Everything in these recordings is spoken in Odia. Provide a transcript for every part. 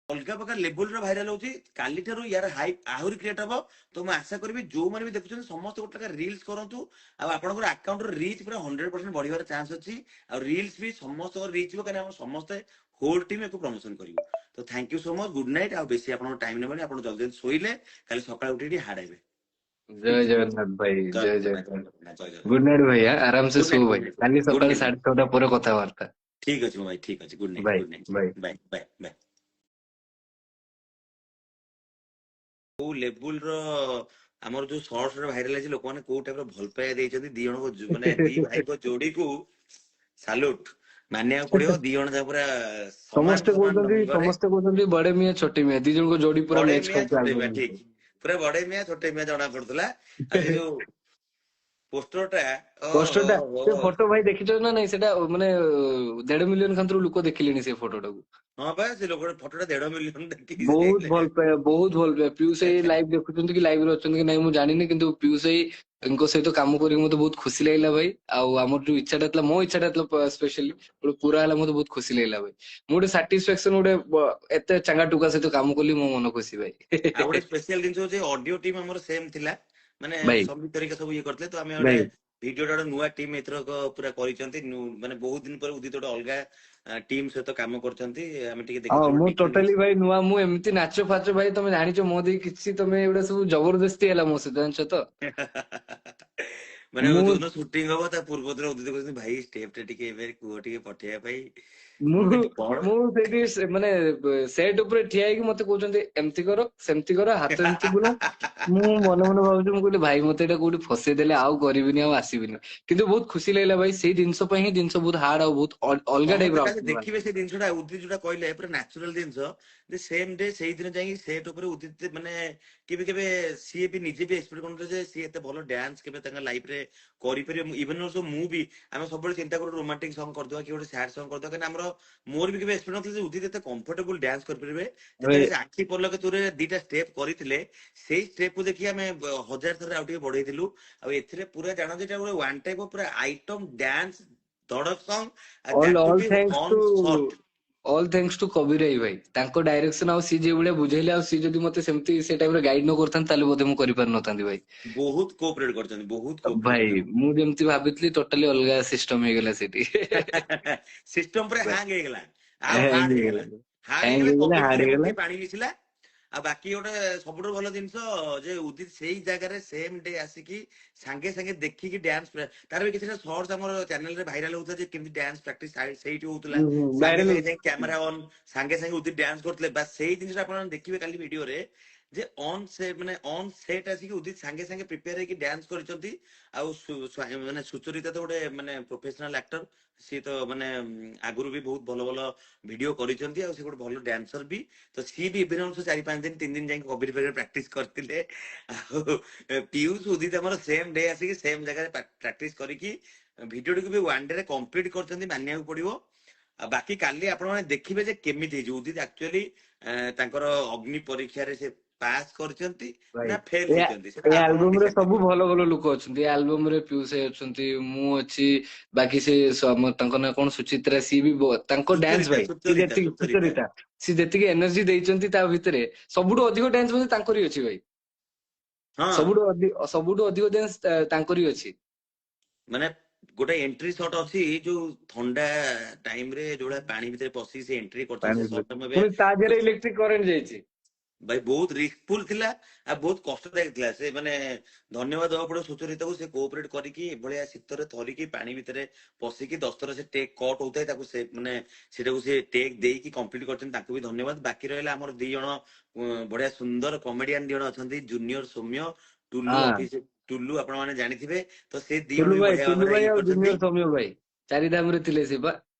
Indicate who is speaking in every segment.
Speaker 1: अलग प्रकार लेवल भाइराल होची काली ठारू यार हाइप आहुरी क्रिएट हबो। तो मैं आशा करी जो मैंने भी देखुछन समस्त गोटे टाका रील्स करंतु आ आपनकर अकाउंट रो रीच पूरा 100% बढ़िबार चांस अछि। आ रील्स भी समस्त रीच हो कने हम समस्त होल टीम एको प्रमोशन करिवो। तो thank you so much good night. आ बेसी आपन टाइम नेबनी आपन जल्दी जल्दी सोइले काली सकाळ उठी हाड़ेबे।
Speaker 2: जय जगन्नाथ भाई,
Speaker 1: जय
Speaker 2: जय
Speaker 1: जगन्नाथ
Speaker 2: जगन्नाथ।
Speaker 1: जय
Speaker 2: गुड
Speaker 1: जगन्नाथ।
Speaker 2: नाइट भैया, आराम से
Speaker 1: गुड
Speaker 2: सो
Speaker 1: नाइट गुड
Speaker 2: भाई,
Speaker 1: नाइट
Speaker 2: काली
Speaker 1: गुड
Speaker 2: सकाळ
Speaker 1: नाइट।
Speaker 2: 6:30 पर कथबार्ता।
Speaker 1: ठीक अछि भाई ठीक अछि good night
Speaker 2: bye
Speaker 1: good night.
Speaker 2: Bye.
Speaker 1: Bye bye bye. କୋଉ ଲେବୁଲ ର ଆମର ଯୋଉ ସର୍ଟସ ରେ ଭାଇରାଲ ହେଇଛି ଲୋକମାନେ କୋଉ ଟାଇପ ର ଭଲ ପାଇବା ଦେଇଛନ୍ତି ଦି ଜଣଙ୍କ ମାନେ ଦି ଭାଇଙ୍କ ଯୋଡିକୁ ସାଲୁଟ ମାନିବାକୁ ପଡିବ। ଦି ଜଣ ଯାକ ପୁରା ସମାନ ସମାନ ଢଙ୍ଗରେ
Speaker 2: ସମସ୍ତେ କହୁଛନ୍ତି ବଡେ ମିଆଁ ଛୋଟେ ମିଆଁ, ଦି ଜଣଙ୍କ ଯୋଡି ପୁରା
Speaker 1: ବଡେ
Speaker 2: ମ୍ୟାଚ
Speaker 1: ମିଆଁ
Speaker 2: କରୁଛି
Speaker 1: ଛୋଟେ ମିଆଁ
Speaker 2: ଆଲବମ
Speaker 1: ଠିକ ପୁରା ବଡେ ମିଆଁ ଛୋଟେ ମିଆଁ ଜଣା ପଡୁଥିଲା। ଆଉ ସେ ଯୋଉ ପୋଷ୍ଟର ଟା
Speaker 2: ପୋଷ୍ଟର ଟା,
Speaker 1: ଓହୋ
Speaker 2: ସେ ଫଟୋ ଭାଇ ଦେଖିଛ ନା ନାଇଁ? ସେଟା ମାନେ 1.5 ମିଲିୟନ ଖାନ୍ତରୁ ଲୋକ ଦେଖିଲେଣି ସେ ଫଟୋଟାକୁ।
Speaker 1: ହଁ ବା ସେ ଲୋକ ଫଟୋଟା 1.5 ମିଲିୟନ ଦେଖିକି ସେ
Speaker 2: ବହୁତ
Speaker 1: ଦେଖିଲେ।
Speaker 2: ଭଲ ପାଇବା, ବହୁତ ଭଲ ପାଇବା। ପିୟୁଷ ଭାଇ ଲାଇଭ ଦେଖୁଛନ୍ତି କି ଲାଇଭ ରେ ଅଛନ୍ତି କି ନାଇଁ ମୁଁ ଜାଣିନି, କିନ୍ତୁ ପିୟୁଷ ଭାଇଙ୍କ ସହିତ କାମ କରିକି ମତେ ବହୁତ ଖୁସି ଲାଗିଲା ଭାଇ। ଆଉ ଆମର ଯୋଉ ଇଚ୍ଛାଟା ଥିଲା, ମୋ ଇଚ୍ଛାଟା ଥିଲା ସ୍ପେଶାଲି ପୁରା ହେଲା, ମତେ ବହୁତ ଖୁସି ଲାଗିଲା ଭାଇ। ମୁଁ ଗୋଟେ ସାଟିସ୍ଫାକ୍ସନ, ଗୋଟେ ଏତେ ଚାଙ୍ଗା ଟୁକା ସହିତ କାମ କଲି, ମୋ ମନ ଖୁସି ଭାଇ।
Speaker 1: ଆଉ ଗୋଟେ ସ୍ପେଶିଆଲ ଜିନିଷ ହଉଛି ଅଡିଓ ଟିମ୍ ଆମର ସେମ ଥିଲା। ମାନେ
Speaker 2: ଭାଇ
Speaker 1: ସମିତ ହେରିକା ସବୁ ଇଏ କରିଥିଲେ ତ ଆମେ ଗୋଟେ
Speaker 2: ଭାଇ
Speaker 1: ଭିଡିଓଟା ଗୋଟେ ନୂଆ ଟିମ୍ ଏଥରକ ପୁରା କରିଛନ୍ତି। ମାନେ ବହୁତ ଦିନ ପରେ ଉଦିତ ଗୋଟେ ଅଲଗା ଟିମ୍ ସହିତ କାମ କରୁଛନ୍ତି। ଆମେ ଟିକେ
Speaker 2: ହଁ,
Speaker 1: ଦେଖିଥିଲୁ
Speaker 2: ମୁଁ
Speaker 1: ଡିଫରେଣ୍ଟ
Speaker 2: ଟୋଟାଲି ଭାଇ ନୂଆ, ମୁଁ ଏମିତି ନାଚ ଫାଚ ଭାଇ ତମେ ଜାଣିଛ ମୋ ଦେଇ କିଛି, ତମେ ଏଗୁଡା ସବୁ ଜବରଦସ୍ତି ହେଲା ମୋ ସହିତ, ଜାଣିଛ ତ।
Speaker 1: ମାନେ
Speaker 2: ମୁଁ
Speaker 1: ଯୋଉଦିନ ସୁଟିଂ ହବ ତା ପୂର୍ବ ଦିନ ଉଦିତ କହୁଛନ୍ତି ଭାଇ ଷ୍ଟେପ ଟା ଟିକେ ଏବେ କୁହ ଟିକେ ପଠେଇବା ପାଇଁ।
Speaker 2: ମୁଁ
Speaker 1: ମୁଁ କହିଲି କଣ?
Speaker 2: ମୁଁ ସେଇଠି ମାନେ ସେଟ୍ ଉପରେ ଠିଆ ହେଇକି ମତେ କହୁଛନ୍ତି ଏମିତି କର ସେମିତି କର, ହାତ ଏମିତି ବୁଲା। ମୁଁ ମନେ ମନେ ଭାବୁଛି, ମୁଁ କହିଲି ଭାଇ ମତେ ଏଇଟା କୋଉଠି ଫସେଇ ଦେଲେ, ଆଉ କରିବିନି ଆଉ ଆସିବିନି। କିନ୍ତୁ ବହୁତ ଖୁସି ଲାଗିଲା ଭାଇ, ସେଇ ଜିନିଷ ପାଇଁ ହିଁ ଜିନିଷ ବହୁତ ହାର୍ଡ ଆଉ ବହୁତ ଅଲଗା ଟାଇପ
Speaker 1: ସମସ୍ତେ
Speaker 2: ର
Speaker 1: କାଲି
Speaker 2: ଆଉଟପୁଟ
Speaker 1: ଦେଖିବେ
Speaker 2: ବାହାରିଲା।
Speaker 1: ସେ ଜିନିଷଟା ଉଦିତ ଯୋଉଟା କହିଲେ ପୁରା ନ୍ୟାଚୁରାଲ ଜିନିଷ। ଯେ ସେମ ଡେ ସେଇଦିନ ଯାଇକି ସେଟ୍ ଉପରେ ଉଦିତ ମାନେ କେବେ କେବେ ସିଏ ବି ନିଜେ ବି ଏକ୍ସପେକ୍ଟ କରୁନଥିଲେ ଯେ ସିଏ ଏତେ ଭଲ ଡ୍ୟାନ୍ସ କେବେ ତାଙ୍କ ଲାଇଫ ରେ କରିପାରିବେ। ଇଭେନ ଅଲସୋ ମୁଁ ବି ଆମେ ସବୁବେଳେ ଚିନ୍ତା କରୁ ରୋମାଣ୍ଟିକ ସଙ୍ଗ କରିଦବା କି ଗୋଟେ ସ୍ୟାଡ ସଙ୍ଗ କରିଦବା, କାହିଁକି ଆମର ମୋର ବି କେବେ ଏକ୍ସପେକ୍ଟ ନଥିଲା ଯେ ଉଦିତ ଏତେ କମ୍ଫର୍ଟେବୁଲ ଡ୍ୟାନ୍ସ କରିପାରିବେ। ଯେତେବେଳେ
Speaker 2: ଭାଇ
Speaker 1: ସେ ଆଖି ପଲକ ତୁରେ ଦିଟା ଷ୍ଟେପ କରିଥିଲେ, ସେଇ ଷ୍ଟେପକୁ ଦେଖି ଆମେ ହଜାର ଥର ଆଉ ଟିକେ ବଢେଇଥିଲୁ। ଆଉ ଏଥିରେ ପୁରା ଜାଣ ଯେ ଏଇଟା ଗୋଟେ ୱାନ୍ ଟାଇପ ଅଫ ପୁରା item dance Dhadak song.
Speaker 2: All
Speaker 1: that to
Speaker 2: all
Speaker 1: be
Speaker 2: thanks
Speaker 1: on
Speaker 2: to
Speaker 1: shot.
Speaker 2: All thanks to Kabir ଭାଇ ଭାଇ, ତାଙ୍କ ଡାଇରେକ୍ସନ ଆଉ ସିଏ ଯୋଉ ଭଳିଆ ବୁଝେଇଲେ, ଆଉ ସିଏ ଯଦି ମତେ ସେମିତି ସେ ଟାଇମରେ ଗାଇଡ ନ କରିଥାନ୍ତେ ତାହେଲେ ବୋଧେ ମୁଁ କରିପାରିନଥାନ୍ତି ଭାଇ।
Speaker 1: ବହୁତ କୋଅପରେଟ କରିଛନ୍ତି ବହୁତ କୋଅପରେଟ
Speaker 2: ଭାଇ
Speaker 1: କରିଛନ୍ତି।
Speaker 2: ମୁଁ ଯେମିତି ଭାବିଥିଲି ଟୋଟାଲି ଅଲଗା ସିଷ୍ଟମ ହେଇଗଲା ସେଠି।
Speaker 1: ସିଷ୍ଟମ ପୁରା
Speaker 2: ଭାଇ
Speaker 1: ହ୍ୟାଙ୍ଗ ହେଇଗଲା। ଆଉ
Speaker 2: ହ୍ୟାଙ୍ଗ
Speaker 1: ହାର୍ଡ ହେଇଗଲା।
Speaker 2: ହେଇଗଲା,
Speaker 1: ହାର୍ଡ
Speaker 2: ହ୍ୟାଙ୍ଗ
Speaker 1: ହେଇଗଲା
Speaker 2: ହେଇଗଲା,
Speaker 1: କବିର
Speaker 2: ହାର୍ଡ
Speaker 1: ଖାଲି
Speaker 2: ହେଇଗଲା।
Speaker 1: ମୁଠେ ପାଣି ମିଶିଲା। ଆଉ ବାକି ଗୋଟେ ସବୁଠୁ ଭଲ ଜିନିଷ ଯେ ଉଦିତ ସେଇ ଜାଗାରେ ସେମ ଡେ ଆସିକି ସାଙ୍ଗେ ସାଙ୍ଗେ ଦେଖିକି ଡ୍ୟାନ୍ସ, ତାର ବି କିଛିଟା ସର୍ଟସ ଆମର ଚ୍ୟାନେଲରେ ଭାଇରାଲ ହଉଥିଲା ଯେ କେମିତି ଡ୍ୟାନ୍ସ ପ୍ରାକ୍ଟିସ ସେଇଠି ହଉଥିଲା। ସାଙ୍ଗେ
Speaker 2: ଭାଇରାଲ
Speaker 1: ସାଙ୍ଗେ ଯାଇ କ୍ୟାମେରା ଅନ୍, ସାଙ୍ଗେ ସାଙ୍ଗେ ଉଦିତ ଡ୍ୟାନ୍ସ କରୁଥିଲେ। ବାସ୍ ସେଇ ଜିନିଷଟା ଆପଣ ଦେଖିବେ କାଲି ଭିଡିଓରେ ଯେ ଅନ୍ ସେ ମାନେ ଅନ୍ ସେଟ୍ ଆସିକି ଉଦିତ ସାଙ୍ଗେ ସାଙ୍ଗେ ପ୍ରିପେୟାର ହେଇକି ଡ୍ୟାନ୍ସ କରିଛନ୍ତି। ଆଉ ମାନେ ସୁଚରିତା ତ ଗୋଟେ ମାନେ ପ୍ରଫେସନାଲ ଆକ୍ଟର। ସିଏ ତ ମାନେ ଆଗରୁ ବି ବହୁତ ଭଲ ଭଲ ଭିଡିଓ କରିଛନ୍ତି। ଆଉ ସେ ଗୋଟେ ଭଲ ଡ୍ୟାନ୍ସର ବି। ତ ସିଏ ବି ଇଭିନ 4-5 ଦିନ 3 ଦିନ ଯାଇକି କବିର ପାଖରେ ପ୍ରାକ୍ଟିସ କରିଥିଲେ। ଆଉ ପିୟୁଷ ଉଦିତ ଆମର ସେମ ଡେ ଆସିକି ସେମ ଜାଗାରେ ପ୍ରାକ୍ଟିସ କରିକି ଭିଡିଓଟିକୁ ବି ୱାନ୍ ଡେ ରେ କମ୍ପ୍ଲିଟ କରିଛନ୍ତି ମାନିବାକୁ ପଡିବ। ଆଉ ବାକି କାଲି ଆପଣ ମାନେ ଦେଖିବେ ଯେ କେମିତି ହେଇଛି ଉଦିତ ଆକ୍ଚୁଆଲି ତାଙ୍କର ଅଗ୍ନି ପରୀକ୍ଷାରେ ସେ ପାସ୍ କରିଛନ୍ତି
Speaker 2: ଭାଇ।
Speaker 1: ନା ଫେଲ
Speaker 2: ଏ
Speaker 1: ହେଇଛନ୍ତି ସେଟା
Speaker 2: ଏ
Speaker 1: ଆପଣ
Speaker 2: ଆଲବମ ରେ
Speaker 1: ଡିସାଇଡ
Speaker 2: ସବୁ
Speaker 1: କରିବେ।
Speaker 2: ଭଲ ଭଲ ଲୋକ ଅଛନ୍ତି। ଏ ଆଲବମ ରେ ପିୟୁଷ ଭାଇ ଅଛନ୍ତି, ମୁଁ ଅଛି, ବାକି ସେ ତାଙ୍କ ନାଁ କଣ ସୁଚିତ୍ରା, ସିଏ ବି ତାଙ୍କ ଡ୍ୟାନ୍ସ
Speaker 1: ସୁଚରିତା
Speaker 2: ଭାଇ, ସିଏ
Speaker 1: ସୁଚରିତା
Speaker 2: ଯେତିକି
Speaker 1: ସୁଚରିତା
Speaker 2: ସୁଚରିତା, ସିଏ ଯେତିକି ଏନର୍ଜି ଦେଇଛନ୍ତି ତା ଭିତରେ, ସବୁଠୁ ଅଧିକ ଡ୍ୟାନ୍ସ ବୋଧେ ତାଙ୍କରି ଅଛି ଭାଇ।
Speaker 1: ହଁ
Speaker 2: ସବୁଠୁ ଅଧିକ ଡ୍ୟାନ୍ସ ତାଙ୍କରି ଅଛି।
Speaker 1: ମାନେ ଗୋଟେ ଏଣ୍ଟ୍ରି ସଟ୍ ଅଛି ଯୋଉ ଥଣ୍ଡା ଟାଇମ ରେ ଯୋଉଭଳିଆ ପାଣି ଭିତରେ ପଶି ସେ ଏଣ୍ଟ୍ରି କରୁଛନ୍ତି ସେ ସଟ୍ ମୁଁ ଏବେ
Speaker 2: ପୁଣି ତା ଦେହରେ ଇଲେକ୍ଟ୍ରିକ କରେଣ୍ଟ ଯାଇଛି।
Speaker 1: ଭାଇ ବହୁତ ରିସ୍କଫୁଲ ଥିଲା। ଆଉ ବହୁତ କଷ୍ଟଦାୟକ ଥିଲା। ସେ ମାନେ ଧନ୍ୟବାଦ ଦବାକୁ ପଡିବ ସୁଚରିତାକୁ, ସେ କୋଅପରେଟ କରିକି ଏଭଳିଆ ଶୀତରେ ଥରିକି ପାଣି ଭିତରେ ପଶିକି 10 ଥର ସେ ଟେକ୍ କଟ୍ ହଉଥାଏ ତାକୁ ସେ ମାନେ ସେଟାକୁ ସେ ଟେକ୍ ଦେଇକି କମ୍ପ୍ଲିଟ କରିଛନ୍ତି, ତାଙ୍କୁ ବି ଧନ୍ୟବାଦ। ବାକି ରହିଲା ଆମର 2 ଜଣ ବଢିଆ ସୁନ୍ଦର କମେଡିଆନ 2 ଜଣ ଅଛନ୍ତି, ଜୁନିୟର ସୌମ୍ୟ, ଟୁଲୁ
Speaker 2: ହଁ,
Speaker 1: ଅଫିସ ଟୁଲୁ ଆପଣ ମାନେ ଜାଣିଥିବେ। ତ ସେ 2 ଜଣ
Speaker 2: ଟୁଲୁ
Speaker 1: ବି
Speaker 2: ଭାଇ,
Speaker 1: ବଢିଆ
Speaker 2: ଟୁଲୁ
Speaker 1: ଭାବରେ
Speaker 2: ଭାଇ
Speaker 1: ଇଏ
Speaker 2: ଆଉ
Speaker 1: କରିଛନ୍ତି।
Speaker 2: ଜୁନିୟର ସୌମ୍ୟ ଭାଇ ଚାରିଧାମ ରେ ଥିଲେ ସେ ବା।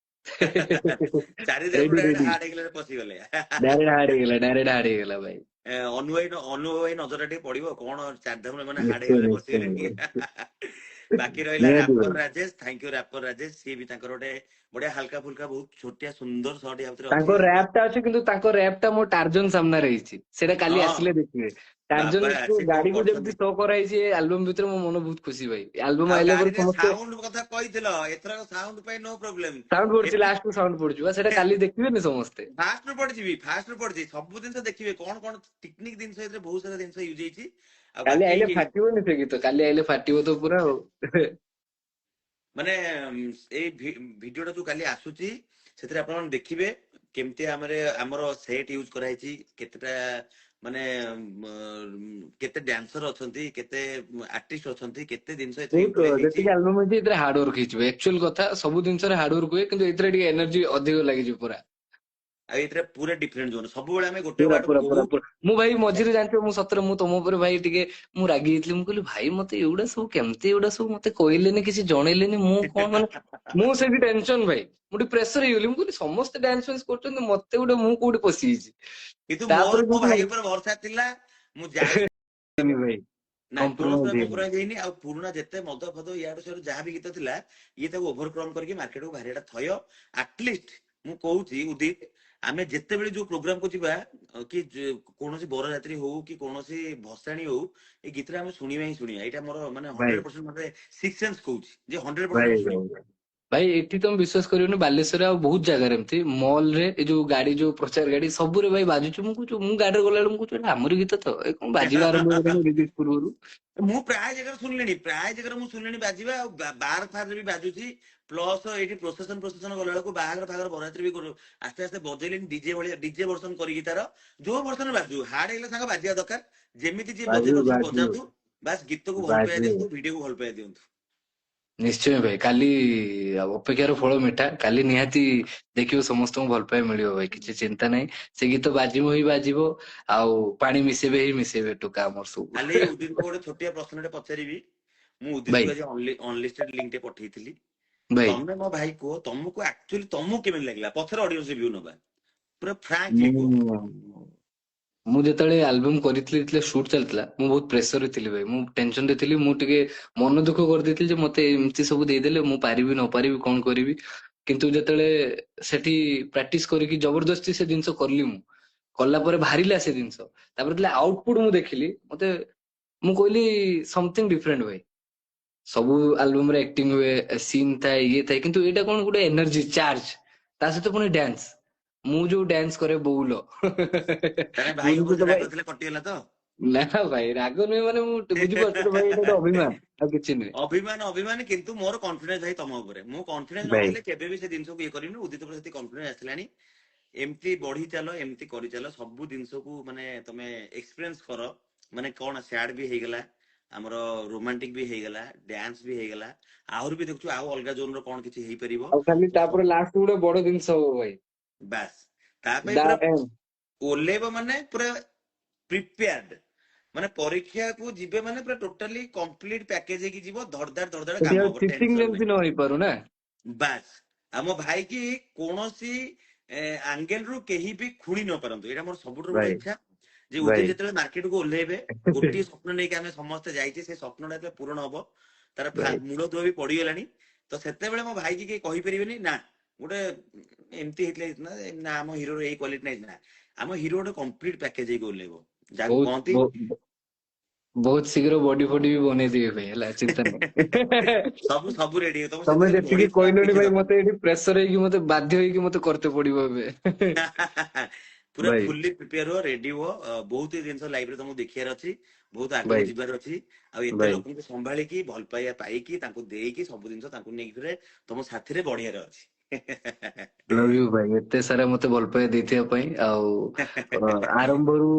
Speaker 1: Chardham
Speaker 2: ready
Speaker 1: direct
Speaker 2: ready,
Speaker 1: hard ହେଇଗଲେ ପଶିଗଲେ।
Speaker 2: ଡାଇରେକ୍ଟ ହାର୍ଡ ହେଇଗଲା, ଡାଇରେକ୍ଟ ହାର୍ଡ ହେଇଗଲା ଭାଇ।
Speaker 1: ଅନୁଭବ ଭାଇ ନଜର ଟିକେ ପଡିବ କଣ ଚାରିଧାମ ମାନେ ହାର୍ଡ
Speaker 2: ନିଶ୍ଚୟ
Speaker 1: ହେଇଗଲେ
Speaker 2: ନିଶ୍ଚୟ
Speaker 1: ପଶିଗଲେ କି। ବାକି ରହିଲା
Speaker 2: ନିହାତି
Speaker 1: ରାପର
Speaker 2: ଭାଇ।
Speaker 1: Rajesh, thank you rapper Rajesh. ସିଏ ବି ତାଙ୍କର ଗୋଟେ ବଢିଆ ହାଲକା ଫୁଲକା ବହୁତ ଛୋଟିଆ ସୁନ୍ଦର ସଟ୍ ୟା ଭିତରେ ଅଛି।
Speaker 2: ତାଙ୍କ ର୍ୟାପ ଟା ଅଛି କିନ୍ତୁ ତାଙ୍କ ର୍ୟାପ ଟା ମୋ ଟାର୍ଜନ ସାମ୍ନାରେ ହେଇଛି, ସେଇଟା କାଲି
Speaker 1: ହଁ
Speaker 2: ଆସିଲେ ଦେଖିବେ।
Speaker 1: ବାବା
Speaker 2: ଟାର୍ଜନ
Speaker 1: ସେ କଣ
Speaker 2: ଗାଡିକୁ ଯେମିତି
Speaker 1: କରୁଛନ୍ତି।
Speaker 2: ଶୋ କରାହେଇଛି ଆଲବମ ଭିତରେ, ମୋ ମନ ବହୁତ ଖୁସି ଭାଇ। ଆଲବମ
Speaker 1: ଆଉ
Speaker 2: ଆଇଲା ପରେ
Speaker 1: ଗାଡିରେ
Speaker 2: ସମସ୍ତେ
Speaker 1: ସାଉଣ୍ଡ କଥା କହିଥିଲ, ଏଥର ସାଉଣ୍ଡ ପାଇଁ ନୋ ପ୍ରୋବ୍ଲେମ।
Speaker 2: ସାଉଣ୍ଡ ପଡୁଛି, ଲାଷ୍ଟ କୁ ସାଉଣ୍ଡ ପଡୁଛି ବା, ସେଇଟା କାଲି ଦେଖିବେନି ସମସ୍ତେ।
Speaker 1: ଫାଷ୍ଟ ରୁ ପଡିଯିବି, ଫାଷ୍ଟ ରୁ ପଡିଛି ସବୁ ଜିନିଷ ଦେଖିବେ, କଣ କଣ ଟେକ୍ନିକ ଜିନିଷ ଏଥିରେ ବହୁତ ସାରା ଜିନିଷ ୟୁଜ ହେଇଛି। ଆଉ
Speaker 2: କାଲି
Speaker 1: ବାକି
Speaker 2: ଆଇଲେ ଫାଟିବନି ସେ ଗୀତ, କାଲି ଆଇଲେ ଫାଟିବ ତ ପୁରା ଆଉ।
Speaker 1: ମାନେ ଏଇ ଭିଡିଓଟା ଯୋଉ କାଲି ଆସୁଛି ସେଥିରେ ଆପଣ ଦେଖିବେ କେମିତି ଆମର ସେଟ୍ ୟୁଜ କରାହେଇଛି, କେତେଟା ମାନେ କେତେ ଡ୍ୟାନ୍ସର ଅଛନ୍ତି, କେତେ ଆର୍ଟିଷ୍ଟ ଅଛନ୍ତି, କେତେ ଜିନିଷ ଏଥିରେ
Speaker 2: ବହୁତ
Speaker 1: ୟୁଟିଲାଇଜ ହେଇଛି।
Speaker 2: ଯେତିକି ଆଲବମ ହେଇଛି ଏଥିରେ ହାର୍ଡ ୱାର୍କ ହେଇଯିବ, ଆକ୍ଚୁଆଲ କଥା ସବୁ ଜିନିଷରେ ହାର୍ଡ ୱାର୍କ ହୁଏ, କିନ୍ତୁ ଏଥିରେ ଟିକେ ଏନର୍ଜି ଅଧିକ ଲାଗିଯିବ ପୁରା।
Speaker 1: ଆଉ ଏଥିରେ ପୁରା ଡିଫରେଣ୍ଟ ଜୋନ୍, ସବୁବେଳେ ଆମେ ଗୋଟେ
Speaker 2: ପୁରା
Speaker 1: ୱାର୍ଡ
Speaker 2: ପୁରା ପୁରା
Speaker 1: କହୁ।
Speaker 2: ପୁରା ମୁଁ ଭାଇ ମଝିରେ ଜାଣିଥିବ, ମୁଁ ସତରେ ମୁଁ ତମ ଉପରେ ଭାଇ ଟିକେ ମୁଁ ରାଗି ଯାଇଥିଲି। ମୁଁ କହିଲି ଭାଇ ମତେ ଏଗୁଡା ସବୁ କେମିତି, ଏଗୁଡା ସବୁ ମତେ କହିଲେନି, କିଛି ଜଣେଇଲେନି, ମୁଁ କଣ ମାନେ ମୁଁ ସେଠି ଟେନସନ ଭାଇ, ମୁଁ ଟିକେ ପ୍ରେସର ହେଇଗଲି। ମୁଁ କହିଲି ସମସ୍ତେ ଡ୍ୟାନ୍ସ ଫ୍ୟାନ୍ସ କରୁଛନ୍ତି, ମତେ ଗୋଟେ ମୁଁ କୋଉଠି ପଶିଯାଇଛି।
Speaker 1: କିନ୍ତୁ
Speaker 2: ତାପରେ
Speaker 1: ମୋର ମୋ
Speaker 2: କିନ୍ତୁ
Speaker 1: ଭାଇ ଉପରେ ଭରସା ଥିଲା, ମୁଁ ଯାଇନି।
Speaker 2: ଭାଇ
Speaker 1: ନାଇଁ କୌଣସି
Speaker 2: କମ୍ପ୍ରମାଇଜ ହେଇନି।
Speaker 1: କମ୍ପ୍ରମାଇଜ ହେଇନି। ଆଉ ପୁରୁଣା ଯେତେ ମଦ ଫଦ ଇଆଡୁ ସିଆଡୁ ଯାହା ବି ଗୀତ ଥିଲା, ଇଏ ତାକୁ ଓଭରକମ୍ କରିକି ମାର୍କେଟକୁ ବାହାରିଟା ଥୟ। ଆଟଲିଷ୍ଟ ମୁଁ କହୁଛି ଉଦିତ, ଆମେ ଯେତେବେଳେ ଯୋଉ ପ୍ରୋଗ୍ରାମ କୁ ଯିବା, କି କୌଣସି ବରଯାତ୍ରୀ ହଉ କି କୌଣସି ଭସାଣି ହଉ, ଏଇ ଗୀତଟା ଆମେ ଶୁଣିବା ହିଁ ଶୁଣିବା। ଏଇଟା ମୋର ମାନେ
Speaker 2: ଭାଇ
Speaker 1: 100% ମତେ ସିକ୍ସ ସେନ୍ସ କହୁଛି ଯେ 100%
Speaker 2: ଭାଇ
Speaker 1: ଆମେ
Speaker 2: ଭାଇ
Speaker 1: ଶୁଣିବା।
Speaker 2: ଭାଇ ଏଠି ତମେ ବିଶ୍ୱାସ କରିବନି, ବାଲେଶ୍ୱରରେ ଆଉ ବହୁତ ଜାଗାରେ ଏମିତି ମଲ ରେ ଏ ଯୋଉ ଗାଡି, ଯୋଉ ପ୍ରଚାର ଗାଡି ସବୁରେ ଭାଇ ବାଜୁଛି। ମୁଁ କହୁଛି, ମୁଁ ଗାଡିରେ ଗଲାବେଳେ ମୁଁ କହୁଛି ଏଇଟା ଆମରି ଗୀତ ତ, ଏ କଣ ବାଜିବା ଆରମ୍ଭ ହେଇଗଲାଣି ରିଲିଜ ପୂର୍ବରୁ।
Speaker 1: ମୁଁ ପ୍ରାୟ ଜାଗାରେ ଶୁଣିଲିଣି, ପ୍ରାୟ ଜାଗାରେ ମୁଁ ଶୁଣିଲିଣି ବାଜିବା। ଆଉ ବାର ଫାରରେ ବି ବାଜୁଛି। ପ୍ଲସ ଏଇଠି ପ୍ରୋସେସନ ପ୍ରୋସେସନ ଗଲା ବେଳକୁ ବାହାଘର ଫାହାଘର ବରଯାତ୍ରୀ ବି ଆସ୍ତେ ଆସ୍ତେ ବଜେଇଲେଣି ଡିଜେ ଭଳିଆ, ଡିଜେ ବର୍ସନ କରିକି ତାର ଯୋଉ ବର୍ସନ ବାଜୁ, ହାର୍ଡ ହେଇଗଲେ ସାଙ୍ଗ ବାଜିବା ଦରକାର। ଯେମିତି ଯିଏ ବଜେଇ
Speaker 2: ବାଜିବ
Speaker 1: ପାରୁଛନ୍ତି
Speaker 2: ବାଜିବ
Speaker 1: ବଜାନ୍ତୁ, ବାସ୍ ଗୀତକୁ ଭଲ ପାଇବା
Speaker 2: ବାଜିବ।
Speaker 1: ଦିଅନ୍ତୁ, ଭିଡିଓକୁ ଭଲ ପାଇବା ଦିଅନ୍ତୁ।
Speaker 2: ନିଶ୍ଚୟ ଭାଇ, କାଲି ଅପେକ୍ଷାର ଫଳ ମିଠା, କାଲି ନିହାତି ଦେଖିବ ସମସ୍ତଙ୍କୁ ଭଲ ପାଇବା ମିଳିବ ଭାଇ, କିଛି ଚିନ୍ତା ନାହିଁ। ସେ ଗୀତ ବାଜିବ ହିଁ ବାଜିବ, ଆଉ ପାଣି ମିଶେଇବେ ହିଁ ମିଶେଇବେ ଟୋକା ଆମର ସବୁ।
Speaker 1: ଖାଲି ଉଦିତକୁ ଗୋଟେ ଛୋଟିଆ ପ୍ରଶ୍ନଟେ ପଚାରିବି। ମୁଁ
Speaker 2: ଭାଇ
Speaker 1: ଉଦିତକୁ ଆଜି ଅନଲିଷ୍ଟେଡ ଲିଙ୍କଟେ ପଠେଇଥିଲି।
Speaker 2: ଭାଇ
Speaker 1: ତମେ ମୋ ଭାଇ କୁହ, ତମକୁ ଆକ୍ଚୁଆଲି ତମକୁ କେମିତି ଲାଗିଲା? ପଛରେ ଅଡିଏନ୍ସ ରିଭ୍ୟୁ ନବା, ପୁରା ଫ୍ରାଙ୍କଲି କୁହ।
Speaker 2: ମୁଁ ମୁଁ ଯେତେବେଳେ ଆଲବମ କରିଥିଲି, ଯେତେବେଳେ ସୁଟ ଚାଲିଥିଲା, ମୁଁ ବହୁତ ପ୍ରେସରରେ ଥିଲି ଭାଇ, ମୁଁ ଟେନସନ ରେ ଥିଲି। ମୁଁ ଟିକେ ମନ ଦୁଃଖ କରିଦେଇଥିଲି ଯେ ମତେ ଏମିତି ସବୁ ଦେଇଦେଲେ, ମୁଁ ପାରିବି ନ ପାରିବି କଣ କରିବି। କିନ୍ତୁ ଯେତେବେଳେ ସେଠି ପ୍ରାକ୍ଟିସ କରିକି ଜବରଦସ୍ତି ସେ ଜିନିଷ କଲି, ମୁଁ କଲା ପରେ ବାହାରିଲା ସେ ଜିନିଷ, ତାପରେ ଯେତେବେଳେ ଆଉଟପୁଟ ମୁଁ ଦେଖିଲି, ମତେ ମୁଁ କହିଲି ସମଥିଙ୍ଗ ଡିଫରେଣ୍ଟ ଭାଇ। ସବୁ ଆଲବମରେ ଆକ୍ଟିଂ ହୁଏ, ସିନ୍ ଥାଏ, ଇଏ ଥାଏ, କିନ୍ତୁ ଏଇଟା କଣ ଗୋଟେ ଏନର୍ଜି ଚାର୍ଜ, ତା ସହିତ ପୁଣି ଡ୍ୟାନ୍ସ। ମୁଁ ଯୋଉ ଡ୍ୟାନ୍ସ କରେ ବୋଉଲ
Speaker 1: ତାହେଲେ ଭାଇ ଉପରେ
Speaker 2: ବୁଝୁଛୁ
Speaker 1: ଯୋଉ
Speaker 2: ତ
Speaker 1: ରାଗ
Speaker 2: ଭାଇ।
Speaker 1: ଥିଲା କଟିଗଲା ତ?
Speaker 2: ନା ଭାଇ ରାଗ ନୁହେଁ, ମାନେ ମୁଁ ବୁଝିପାରୁଛୁ ତ ଭାଇ, ଏଇଟା ଗୋଟେ ଅଭିମାନ ଆଉ କିଛି ନୁହେଁ।
Speaker 1: ଅଭିମାନ ଅଭିମାନ, କିନ୍ତୁ ମୋର କନଫିଡେନ୍ସ ଭାଇ ତମ ଉପରେ। ମୁଁ କନଫିଡେନ୍ସ
Speaker 2: ଭାଇ
Speaker 1: ନଥିଲେ କେବେ ବି ସେ ଜିନିଷକୁ ଇଏ କରିନି। ଉଦିତ ଉପରେ ସେତିକି କନଫିଡେନ୍ସ ଆସିଲାଣି। ଏମିତି ବଢି ଚାଲ, ଏମିତି କରିଚାଲ, ସବୁ ଜିନିଷକୁ ମାନେ ତମେ ଏକ୍ସପିରିଏନ୍ସ କର। ମାନେ କଣ ସ୍ୟାଡ ବି ହେଇଗଲା, ଆମର ରୋମାଣ୍ଟିକ ବି ହେଇଗଲା, ଡ୍ୟାନ୍ସ ବି ହେଇଗଲା, ଆହୁରି ବି ଦେଖୁଛୁ ଆଉ ଅଲଗା ଜୋନର କଣ କିଛି ହେଇପାରିବ।
Speaker 2: ଆଉ ଖାଲି
Speaker 1: ତ
Speaker 2: ତାପରେ ଲାଷ୍ଟ ଗୋଟେ ବଡ ଜିନିଷ ହବ ଭାଇ,
Speaker 1: ବାସ୍ ତା ପାଇଁ
Speaker 2: ଦା
Speaker 1: ପୁରା
Speaker 2: ଏଣ୍ଡ।
Speaker 1: ଓହ୍ଲେଇବ ମାନେ ପୁରା ପ୍ରିପେୟାର୍ଡ। ମାନେ ପରୀକ୍ଷାକୁ ଯିବେ ମାନେ ପୁରା ଟୋଟାଲି କମ୍ପ୍ଲିଟ ପ୍ୟାକେଜ ହେଇକି ଯିବ, ଧଡଧାଡ ଧଡଧାଡ
Speaker 2: ସେଠି
Speaker 1: କାମ
Speaker 2: ଆଉ
Speaker 1: ହବ,
Speaker 2: ଚିଟିଂ
Speaker 1: ଟେନସନ
Speaker 2: ଯେମିତି
Speaker 1: ନାହିଁ।
Speaker 2: ନ ହେଇପାରୁ ନା।
Speaker 1: ବାସ୍ ଆମ ଭାଇ କି କୌଣସି ଆଙ୍ଗେଲ ରୁ କେହି ବି ଖୁଣି ନ ପାରନ୍ତୁ, ଏଇଟା ମୋର ସବୁଠୁ ବଡ
Speaker 2: ଭାଇ
Speaker 1: ଇଚ୍ଛା। ଯେ ଉଦିତ
Speaker 2: ଭାଇ
Speaker 1: ଯେତେବେଳେ ମାର୍କେଟକୁ ଓହ୍ଲେଇବେ, ଗୋଟିଏ ସ୍ୱପ୍ନ ନେଇକି ଆମେ ସମସ୍ତେ ଯାଇଛେ, ସେ ସ୍ୱପ୍ନଟା ଯେତେବେଳେ ପୂରଣ ହବ, ତାର
Speaker 2: ଭାଇ
Speaker 1: ମୂଳ ଦୁଆ ବି ପଡିଗଲାଣି। ତ ସେତେବେଳେ ମୋ ଭାଇ କି କେହି କହିପାରିବେନି ନା ଗୋଟେ ଏମିତି ହେଇଥିଲା ନା ଆମ ହିରୋର ଏଇ କ୍ୱାଲିଟି ନାହିଁ। ନା ଆମ ହିରୋ ଗୋଟେ କମ୍ପ୍ଲିଟ ପ୍ୟାକେଜ ହେଇକି ଓହ୍ଲେଇବ, ଯାହାକୁ
Speaker 2: ବହୁତ
Speaker 1: କହନ୍ତି
Speaker 2: ବହୁତ ଶୀଘ୍ର ବଡି ଫଡି ବି ବନେଇଦେବେ ଭାଇ, ହେଲା ଚିନ୍ତା ନାହିଁ।
Speaker 1: ସବୁ ସବୁ ରେଡି ତମ ସେଥିରେ
Speaker 2: ତମେ
Speaker 1: ଖାଲି ବଡି
Speaker 2: ଯେତିକି
Speaker 1: ଥିବା ଆଉ
Speaker 2: କହିଲଣି
Speaker 1: କିଛି
Speaker 2: ଭାଇ,
Speaker 1: ଦରକାର
Speaker 2: ମତେ ଏଠି ପ୍ରେସର ହେଇକି ମତେ ବାଧ୍ୟ ହେଇକି ମତେ କରତେ ପଡିବ ଏବେ।
Speaker 1: ପୁରା
Speaker 2: ଭାଇ
Speaker 1: ଫୁଲି ପ୍ରିପେୟାର ହୁଅ, ରେଡି ହୁଅ। ବହୁତ ଜିନିଷ ଲାଇଫରେ ତମକୁ ଦେଖିବାର ଅଛି, ବହୁତ ଆଗକୁ
Speaker 2: ଭାଇ
Speaker 1: ଯିବାର ଅଛି। ଆଉ ଏତେ
Speaker 2: ଭାଇ
Speaker 1: ଲୋକଙ୍କୁ ସମ୍ଭାଳିକି ଭଲ ପାଇବା ପାଇକି ତାଙ୍କୁ ଦେଇକି ସବୁ ଜିନିଷ ତାଙ୍କୁ ନେଇକି ତମ ସାଥିରେ ବଢିଆରେ ଅଛି।
Speaker 2: ଲଭ୍ ୟୁ ଭାଇ, ଏତେ ସାରା ମତେ ଭଲ ପାଇବା ଦେଇଥିବା ପାଇଁ। ଆଉ ଆରମ୍ଭରୁ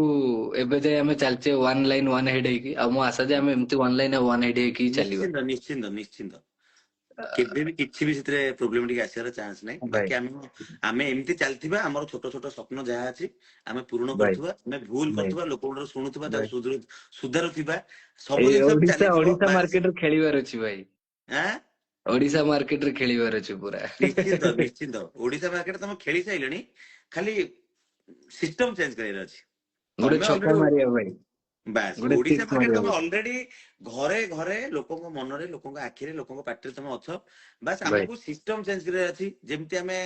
Speaker 2: ଏବେ ଯାଏ ଆମେ ଚାଲିଛେ ୱାନ୍ ଲାଇନ୍ ୱାନ୍ ହେଡ୍ ହେଇକି, ଆଉ ମୋ ଆଶା ଯେ ଆମେ ଏମିତି ୱାନ୍ ଲାଇନ୍ ଆଉ ୱାନ୍ ହେଡ୍ ହେଇକି ହିଁ ଚାଲିବା।
Speaker 1: ନିଶ୍ଚିନ୍ତ ନିଶ୍ଚିନ୍ତ ନିଶ୍ଚିନ୍ତ, କେବେ ବି କିଛି ବି ସେଥିରେ ପ୍ରୋବ୍ଲେମ ଟିକେ ଆସିବାର ଚାନ୍ସ ନାହିଁ।
Speaker 2: ଭାଇ
Speaker 1: ବାକି ଆମେ ଏମିତି ଚାଲିଥିବା, ଆମର ଛୋଟ ଛୋଟ ସ୍ୱପ୍ନ ଯାହା ଅଛି ଆମେ ପୂରଣ
Speaker 2: ଭାଇ
Speaker 1: କରୁଥିବା, ଆମେ ଭୁଲ
Speaker 2: ଭାଇ
Speaker 1: କରୁଥିବା, ଲୋକଙ୍କର ଶୁଣୁଥିବା,
Speaker 2: ଭାଇ
Speaker 1: ତାକୁ ସୁଧାରୁଥିବା, ସବୁ
Speaker 2: ଏଇ
Speaker 1: ଜିନିଷ
Speaker 2: ଓଡିଶା
Speaker 1: ଚାଲିଥିବ।
Speaker 2: ଓଡିଶା
Speaker 1: ବାସ୍
Speaker 2: ମାର୍କେଟରେ ଖେଳିବାର ଅଛି ଭାଇ,
Speaker 1: ଆଁ
Speaker 2: ଓଡିଶା ମାର୍କେଟରେ ଖେଳିବାର ଅଛି ପୁରା।
Speaker 1: ନିଶ୍ଚିନ୍ତ ନିଶ୍ଚିନ୍ତ, ଓଡିଶା ମାର୍କେଟ ତମେ ଖେଳି ସାରିଲଣି, ଖାଲି ସିଷ୍ଟମ ଚେଞ୍ଜ କରିବାର ଅଛି।
Speaker 2: ଗୋଟେ
Speaker 1: ତମେ
Speaker 2: ଛକା
Speaker 1: ଅଲରେଡି
Speaker 2: ମାରିବା ଭାଇ।
Speaker 1: ବାସ୍
Speaker 2: ଗୋଟେ
Speaker 1: ଓଡିଶା
Speaker 2: ଟିକ୍
Speaker 1: ପାଖରେ ତମେ
Speaker 2: ମାରିବାକୁ
Speaker 1: ଅଲରେଡି ଘରେ ଘରେ ଲୋକଙ୍କ ମନରେ ଲୋକଙ୍କ ଆଖିରେ ଲୋକଙ୍କ ପାଟିରେ ତମେ ଅଛ। ବାସ୍
Speaker 2: ଭାଇ।
Speaker 1: ଆମକୁ ସିଷ୍ଟମ ଚେଞ୍ଜ କରିବାର ଅଛି, ଯେମିତି ଆମେ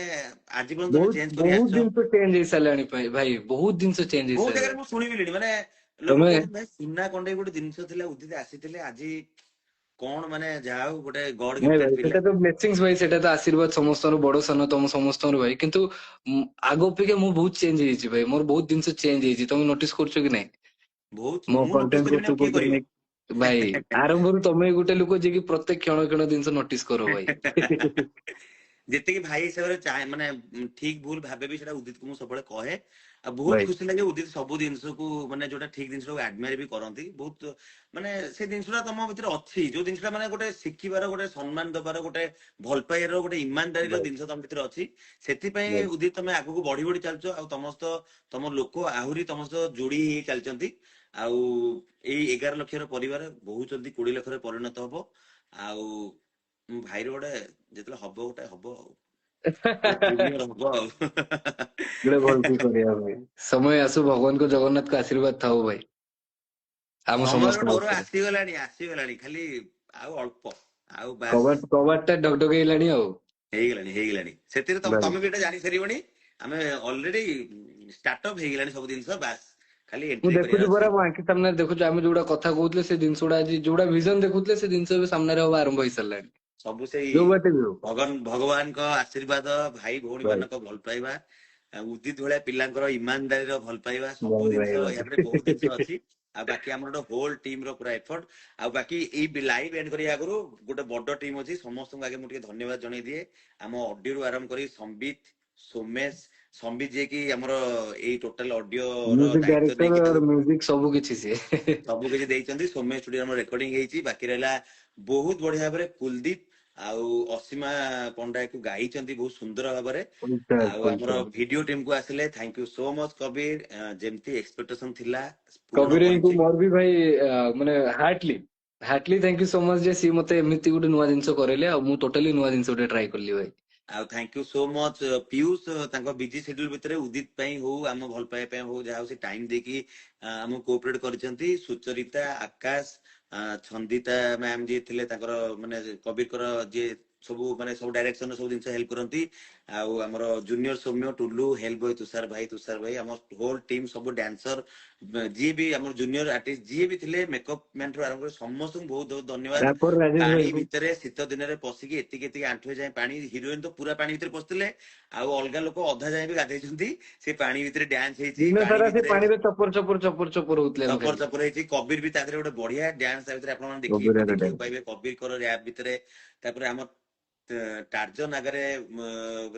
Speaker 1: ଆଜି ପର୍ଯ୍ୟନ୍ତ ତମେ
Speaker 2: ବହୁତ
Speaker 1: ଚେଞ୍ଜ କରି
Speaker 2: ବହୁତ
Speaker 1: ଆସିଛ।
Speaker 2: ଜିନିଷ ଚେଞ୍ଜ ହେଇସାରିଲାଣି ଭାଇ, ବହୁତ ଜିନିଷ ଚେଞ୍ଜ
Speaker 1: ବହୁତ ଜାଗାରେ
Speaker 2: ହେଇସାରିଲାଣି।
Speaker 1: ମୁଁ ଶୁଣିବିଲିଣି, ମାନେ ଲୋକ
Speaker 2: ତମେ
Speaker 1: କହୁଛନ୍ତି ଭାଇ ସୁନା କଣ୍ଡେଇ ଗୋଟେ ଜିନିଷ ଥିଲା, ଉଦିତ ଆସିଥିଲେ ଆଜି କଣ ମାନେ ଯାହା ହଉ ଗୋଟେ ଗଡ
Speaker 2: ନାଇଁ
Speaker 1: ଗିଫ୍ଟେଡ
Speaker 2: ଭାଇ,
Speaker 1: ପିଲା।
Speaker 2: ସେଟା ତ ବ୍ଲେସିଂସ୍ ଭାଇ, ସେଟା ତ ଆଶୀର୍ବାଦ ସମସ୍ତଙ୍କର, ବଡ ସାନ ତମ ସମସ୍ତଙ୍କର ଭାଇ। କିନ୍ତୁ ଆଗ ଅପେକ୍ଷା ମୁଁ ବହୁତ ଚେଞ୍ଜ ହେଇଯାଇଛି ଭାଇ, ମୋର ବହୁତ ଜିନିଷ ଚେଞ୍ଜ ହେଇଛି, ତମେ ନୋଟିସ କରୁଛ କି ନାଇଁ?
Speaker 1: ବହୁତ
Speaker 2: ମୋ
Speaker 1: ମୁଁ ନୋଟିସ
Speaker 2: କଣ୍ଟେଣ୍ଟ
Speaker 1: କରିବିନି
Speaker 2: କରୁଛୁ
Speaker 1: ଆଉ କିଏ
Speaker 2: କରୁଛୁ
Speaker 1: କରିବ?
Speaker 2: ଭାଇ। ଆରମ୍ଭରୁ ତମେ ଗୋଟେ ଲୋକ ଯିଏକି ପ୍ରତ୍ୟେକ କ୍ଷଣ କ୍ଷଣ ଜିନିଷ ନୋଟିସ କର ଭାଇ।
Speaker 1: ଯେତିକି ଭାଇ ହିସାବରେ ମାନେ ଠିକ ଭୁଲ ଭାବେବି ସେଟା ଉଦିତକୁ ମୁଁ ସବୁବେଳେ କହେ। ଆଉ ବହୁତ
Speaker 2: ଭାଇ
Speaker 1: ଖୁସି ଲାଗେ ଉଦିତ ସବୁ ଜିନିଷକୁ ମାନେ ଯୋଉଟା ଠିକ ଜିନିଷକୁ ଆଡମାयर ବି କରନ୍ତି ବହୁତ। ମାନେ ସେ ଜିନିଷଟା ତମ ଭିତରେ ଅଛି, ଯୋଉ ଜିନିଷଟା ମାନେ ଗୋଟେ ଶିଖିବାର, ଗୋଟେ ସମ୍ମାନ ଦବାର, ଗୋଟେ ଭଲ ପାଇବାର, ଗୋଟେ ଇମାନଦାରିର
Speaker 2: ଭାଇ
Speaker 1: ଜିନିଷ ତମ ଭିତରେ ଅଛି। ସେଥିପାଇଁ
Speaker 2: ଭାଇ
Speaker 1: ଉଦିତ ତମେ ଆଗକୁ ବଢି ବଢି ଚାଲୁଛ, ଆଉ ତମ ଲୋକ ଆହୁରି ତମ ସହ ଯୋଡି ହେଇ ଚାଲିଛନ୍ତି। ଆଉ ଏଇ 11 ଲକ୍ଷର ପରିବାର ବହୁତ ଜଲ୍ଦି 20 ଲକ୍ଷରେ ପରିଣତ ହବ। ଆଉ ମୋ ଭାଇର ଗୋଟେ ଯେତେବେଳେ ହବ ଗୋଟେ ହବ ଆଉ ଗୋଟେ ଜୁନିୟର ହବ ଆଉ।
Speaker 2: ଗୋଟେ ଭଲସେ କରିବା ଭାଇ। ସମୟ ଆସୁ, ଭଗବାନଙ୍କ ଜଗନ୍ନାଥଙ୍କ ଆଶୀର୍ବାଦ ଥାଉ ଭାଇ ଆମ
Speaker 1: ସମୟର
Speaker 2: ସମସ୍ତଙ୍କ
Speaker 1: ଡୋର
Speaker 2: ଉପରେ।
Speaker 1: ଆସିଗଲାଣି ଆସିଗଲାଣି, ଖାଲି ଆଉ ଅଳ୍ପ, ଆଉ ବାସ୍
Speaker 2: କବାଟ ଟା ଡଗଡଗେଇଲାଣି ଆଉ।
Speaker 1: ହେଇଗଲାଣି ହେଇଗଲାଣି। ସେଥିରେ
Speaker 2: ଭାଇ
Speaker 1: ତମେ ବି ଏଇଟା ଜାଣିସାରିବଣି, ଆମେ ଅଲରେଡି ଷ୍ଟାର୍ଟଅପ ହେଇଗଲାଣି ସବୁ ଜିନିଷ, ବାସ୍ ଖାଲି
Speaker 2: ମୁଁ
Speaker 1: ଏଣ୍ଟ୍ରି
Speaker 2: ଦେଖୁଛି
Speaker 1: କରିବାର
Speaker 2: ପରା,
Speaker 1: ଅଛି।
Speaker 2: ମୋ ଆଖି ସାମ୍ନାରେ ଦେଖୁଛୁ, ଆମେ ଯୋଉଟା କଥା କହୁଥିଲେ ସେ ଜିନିଷ ଗୁଡା ଆଜି, ଯୋଉଟା ଭିଜନ ଦେଖୁଥିଲେ ସେ ଜିନିଷ ଏବେ ସାମ୍ନାରେ ହବା ଆରମ୍ଭ ହେଇସାରିଲାଣି।
Speaker 1: ସବୁ ସେଇ
Speaker 2: ଯୋଉ ବାଟେ ବି ହଉ
Speaker 1: ଭଗବାନଙ୍କ ଆଶୀର୍ବାଦ, ଭାଇ ଭଉଣୀ
Speaker 2: ଭାଇ
Speaker 1: ମାନଙ୍କ ଭଲ ପାଇବା, ଉଦିତ ଭଳିଆ ପିଲାଙ୍କର ଇମାନଦାରିର ଭଲ ପାଇବା, ସବୁ
Speaker 2: ଭାଇ
Speaker 1: ଜିନିଷ
Speaker 2: ଭାଇ
Speaker 1: ୟା ପରେ ବହୁତ ଜିନିଷ
Speaker 2: ଭାଇ।
Speaker 1: ଅଛି। ଆଉ ବାକି ଆମର ଗୋଟେ ହୋଲ ଟିମ ର ପୁରା ଏଫର୍ଟ। ଆଉ ବାକି ଏଇ ଲାଇଭ ଏଣ୍ଡ କରିବା ଆଗରୁ ଗୋଟେ ବଡ ଟିମ୍ ଅଛି, ସମସ୍ତଙ୍କୁ ଆଗେ ମୁଁ ଟିକେ ଧନ୍ୟବାଦ ଜଣେଇ ଦିଏ। ଆମ ଅଡିଓରୁ ଆରମ୍ଭ କରି ସମ୍ବିତ, ସୋମେଶ, ସମ୍ବିତ ଯିଏକି ଆମର ଏଇ ଟୋଟାଲ ଅଡିଓ ର
Speaker 2: ମ୍ୟୁଜିକ
Speaker 1: ଦାୟିତ୍ୱ ନେଇକି
Speaker 2: ଡାଇରେକ୍ଟର,
Speaker 1: ତାକୁ
Speaker 2: ମ୍ୟୁଜିକ ସବୁ କିଛି ସିଏ।
Speaker 1: ସବୁ କିଛି ଦେଇଛନ୍ତି। ସୋମେଶ ଷ୍ଟୁଡିଓ ଆମର ରେକର୍ଡିଂ ହେଇଛି, ବାକି ରହିଲା ବହୁତ ବଢିଆ ଭାବରେ କୁଲଦୀପ ଆଉ ଅସୀମା ପଣ୍ଡାକୁ ଗାଇଛନ୍ତି ବହୁତ ସୁନ୍ଦର ଭାବରେ।
Speaker 2: ଫୁଲଚାର୍ଜ
Speaker 1: ଆଉ ଆମର
Speaker 2: ଫୁଲଚାର୍ଜ।
Speaker 1: ଭିଡିଓ ଟିମ୍ କୁ ଆସିଲେ ଥ୍ୟାଙ୍କ ୟୁ ସୋ ମଚ କବିର। ଯେମିତି ଏକ୍ସପେକ୍ଟେସନ ଥିଲା ପୂରଣ
Speaker 2: କବିର ଭାଇଙ୍କୁ
Speaker 1: କରିଛି।
Speaker 2: ମୋର ବି ଭାଇ ମାନେ heartly heartly thank you so much ଯେ ସିଏ ମତେ ଏମିତି ଗୋଟେ ନୂଆ ଜିନିଷ କରେଇଲେ, ଆଉ ମୁଁ ଟୋଟାଲି ନୂଆ ଜିନିଷ ଗୋଟେ ଟ୍ରାଏ କଲି ଭାଇ।
Speaker 1: ଆଉ thank you so much Piyush, ତାଙ୍କ ବିଜି ସେଡ୍ୟୁଲ ଭିତରେ ଉଦିତ ପାଇଁ ହଉ, ଆମ ଭଲ ପାଇବା ପାଇଁ ହଉ, ଯାହା ହଉ ସେ ଟାଇମ ଦେଇକି ଆମକୁ କୋଅପରେଟ କରିଛନ୍ତି। ସୁଚରିତା, ଆକାଶ, ଛନ୍ଦିତା ମ୍ୟାମ ଯିଏ ଥିଲେ ତାଙ୍କର ମାନେ କବିରଙ୍କର ଯିଏ ସବୁ ମାନେ ସବୁ ଡାଇରେକ୍ସନ ସବୁ ଜିନିଷ ହେଲ୍ପ କରନ୍ତି। ଆଉ ଆମର junior Soumya, Tulu, help boy Tushar ଭାଇ, ଆମ ହୋଲ ଟିମ୍ ସବୁ ଡ୍ୟାନ୍ସର, ଯିଏ ବି ଆମର ଜୁନିୟର ଆର୍ଟିଷ୍ଟ ଯିଏ ବି ଥିଲେ, ମେକଅପ ମ୍ୟାନ ଠୁ ଆରମ୍ଭ କରି ସମସ୍ତଙ୍କୁ ବହୁତ ବହୁତ ଧନ୍ୟବାଦ।
Speaker 2: ରାପର ରାଜେଶ
Speaker 1: ପାଣି
Speaker 2: ଭାଇଙ୍କୁ।
Speaker 1: ଭିତରେ ଶୀତ ଦିନରେ ପଶିକି ଏତିକି ଏତିକି ଆଣ୍ଠୁଏ ଯାଏ ପାଣି, ହିରୋଇନ ତ ପୁରା ପାଣି ଭିତରେ ପଶିଥିଲେ, ଆଉ ଅଲଗା ଲୋକ ଅଧା ଯାଏ ବି ଗାଧେଇଛନ୍ତି। ସେ ପାଣି ଭିତରେ ଡ୍ୟାନ୍ସ ହେଇଛି,
Speaker 2: ଦିନ
Speaker 1: ପାଣି
Speaker 2: ସାରା ସେ
Speaker 1: ଭିତରେ
Speaker 2: ପାଣିରେ ଚପର ଚପର ଚପର ଚପର ହଉଥିଲେ ଆମେ
Speaker 1: ଚପର
Speaker 2: ଖାଲି।
Speaker 1: ଚପର ହେଇଛି। କବିର ବି ତା ଦେହରେ ଗୋଟେ ବଢିଆ ଡ୍ୟାନ୍ସ ତା ଭିତରେ ଆପଣ
Speaker 2: କବିର
Speaker 1: ଦେଖିବାକୁ
Speaker 2: ଡ୍ୟାନ୍ସ।
Speaker 1: ପାଇବେ, କବିରଙ୍କର ର୍ୟାପ ଭିତରେ। ତାପରେ ଆମ ଟାର୍ଜନ ଆଗରେ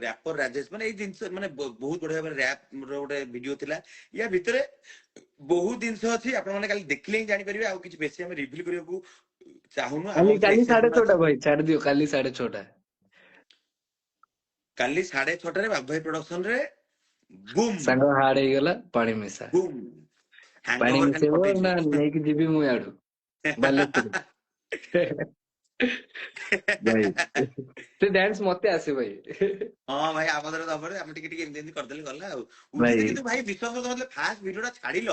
Speaker 1: ର୍ୟାପର ରାଜେଶ, ମାନେ ଏଇ ଜିନିଷ ମାନେ ବହୁତ ବଢିଆ ଭାବରେ ର୍ୟାପ ର ଗୋଟେ ଭିଡିଓ ଥିଲା। ୟା ଭିତରେ ବହୁତ ଜିନିଷ ଅଛି, ଆପଣ ମାନେ କାଲି ଦେଖିଲେ ହିଁ ଜାଣିପାରିବେ। ଆଉ କିଛି ବେଶୀ ଆମେ ରିଭିଲ କରିବାକୁ ଚାହୁଁନୁ, ଆମ
Speaker 2: କାଲି
Speaker 1: ଭିତରେ
Speaker 2: କାଲି
Speaker 1: ଏକ୍ସାଇଟମେଣ୍ଟ ଅଛି।
Speaker 2: 6:30 ଭାଇ, ଛାଡି ଦିଅ, କାଲି 6:30।
Speaker 1: କାଲି 6:30 ବାବୁ ଭାଇ ପ୍ରଡକ୍ସନ ରେ ବୁମ୍
Speaker 2: ସାଙ୍ଗ ହାର୍ଡ ହେଇଗଲା, ପାଣି ମିଶା।
Speaker 1: ବୁମ୍
Speaker 2: ପାଣି
Speaker 1: ହ୍ୟାଙ୍ଗଓଭର ଖାଲି
Speaker 2: ମିଶେଇବ
Speaker 1: କଟିଯିବ।
Speaker 2: ନା ନେଇକି ଯିବି ମୁଁ ଇଆଡୁ ବାଲେଶ୍ଵର। ଭାଇ ସେ ଡ୍ୟାନ୍ସ ମତେ ଆସେ ଭାଇ।
Speaker 1: ହଁ ଭାଇ ଆମদের ତମରେ ଆମେ ଟିକେ ଟିକେ ଏମିତି ଏମିତି କରିଦେଲେ ଗଲା ଆଉ।
Speaker 2: ଭାଇ
Speaker 1: ଉଦିତ କିନ୍ତୁ ଭାଇ ବିଶ୍ୱାସ କରନ୍ତୁ, ମତେ ଫାଷ୍ଟ ଭିଡିଓ ଟା ଛାଡିଲ,